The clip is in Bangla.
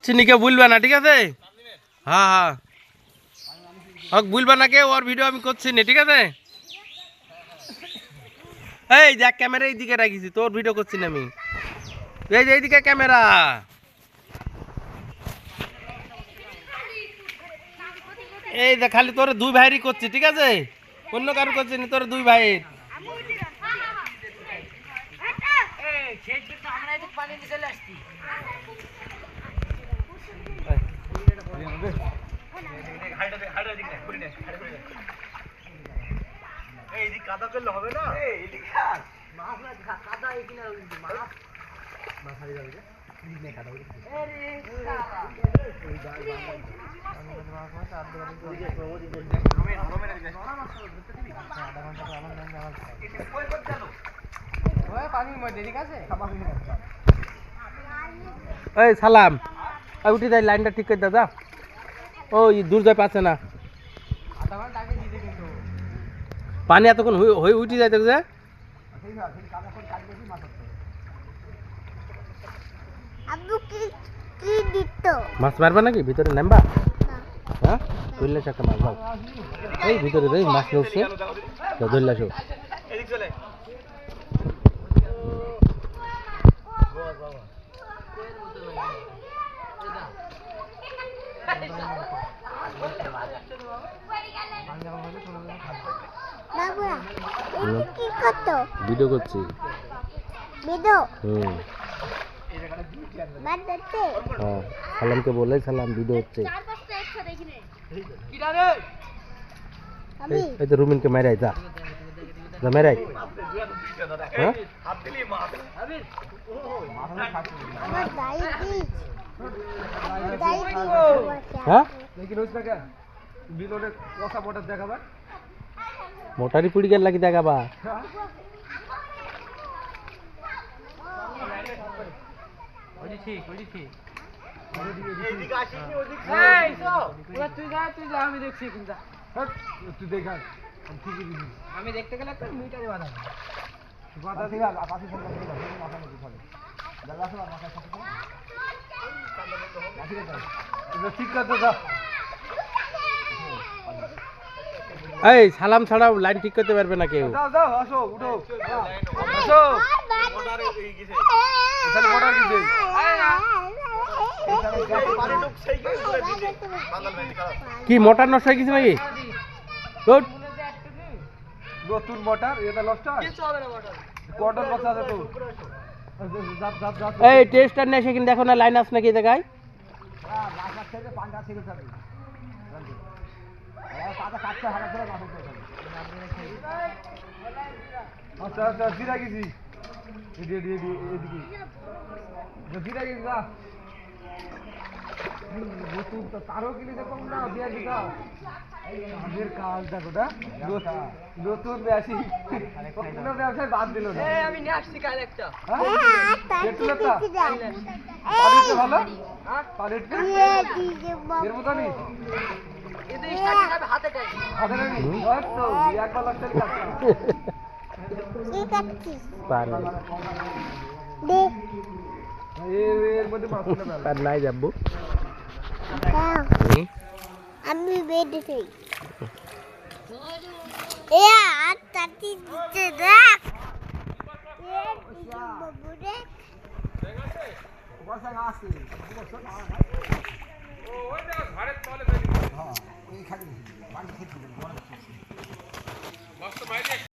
চিনিকে ভুলবে না, ঠিক আছে? হ্যাঁ হ্যাঁ, হক ভুলবে না, কে ওর ভিডিও আমি করছি না, ঠিক আছে? এই দেখ, ক্যামেরা এইদিকে রাখিছি, তোর ভিডিও করছি না আমি। এই যে এইদিকে ক্যামেরা। এই দেখ, খালি তোর দুই ভাইয়েরই করছি, ঠিক আছে? অন্য কারো করছি না, তোর দুই ভাইয়ের। কাদা করলে হবে না, এই সালাম, উঠি যাই, লাইনটা ঠিক করে দাদা। ওই দূর যায় পাচ্ছে না, পানি এতক্ষণ হয়ে উঠি যাইতে যে। মাছ মারবা নাকি ভিতরে নামবা? হ্যাঁ, ধরলে একটা মাছ দাও। এই ভিতরে রে মাছ নড়ছে, ধরলে আসো। ভিডিও করছি। সালামকে বলে, সালাম ভিডিও হচ্ছে। এই তো রুমিনকে মেরাই, যা যা মেরাই। হ্যাঁ মোটারি পুড়ি গেল লাগি দেখাবা। আমি দেখতে গেলে একটা মিটারে বাধা এই সালাম ছাড়াও লাইন ঠিক করতে পারবে না কেউ। কি মোটর নষ্ট হয়ে গেছে নাকি? নতুন মোটর, এটা নষ্ট হয়, কোয়ার্টার বক্স আছে তো। এই টেস্টার নিয়ে এসে কিন্তু দেখো না লাইন আছে নাকি জায়গায়। আচ্ছা আচ্ছা, জিরা গেছি তারও কিনে দেখো না, দিয়া দিকা আমাদের কাজ দেখো না, নতুন ব্যবসায়ী কোনো ব্যবসায় বাদ দিল না। আমি নিয়ে আসছি কাল একটা ভালো এর মতো নি হাতে নাই যাবো আমি বেঁধেছি। ঘরের তলে